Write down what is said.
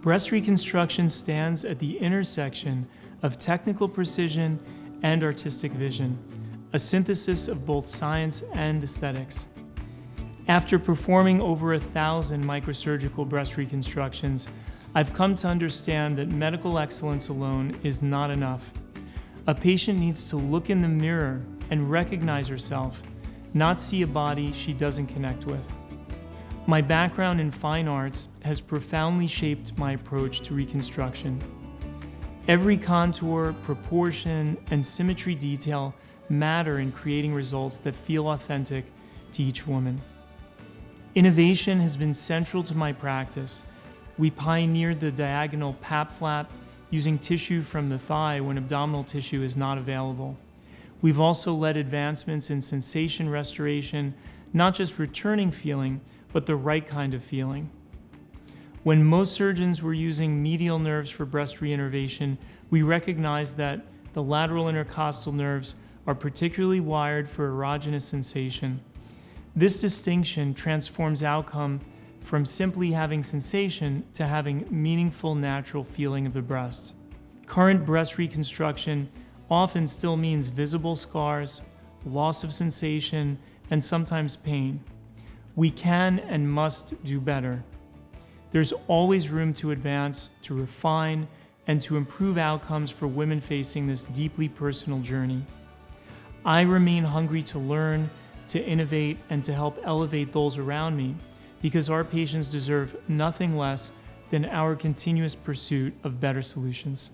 Breast reconstruction stands at the intersection of technical precision and artistic vision, a synthesis of both science and aesthetics. After performing over 1,000 microsurgical breast reconstructions, I've come to understand that medical excellence alone is not enough. A patient needs to look in the mirror and recognize herself, not see a body she doesn't connect with. My background in fine arts has profoundly shaped my approach to reconstruction. Every contour, proportion, and symmetry detail matter in creating results that feel authentic to each woman. Innovation has been central to my practice. We pioneered the diagonal pap flap using tissue from the thigh when abdominal tissue is not available. We've also led advancements in sensation restoration, not just returning feeling, but the right kind of feeling. When most surgeons were using medial nerves for breast reinnervation, we recognized that the lateral intercostal nerves are particularly wired for erogenous sensation. This distinction transforms outcome from simply having sensation to having meaningful natural feeling of the breast. Current breast reconstruction often still means visible scars, loss of sensation, and sometimes pain. We can and must do better. There's always room to advance, to refine, and to improve outcomes for women facing this deeply personal journey. I remain hungry to learn, to innovate, and to help elevate those around me, because our patients deserve nothing less than our continuous pursuit of better solutions.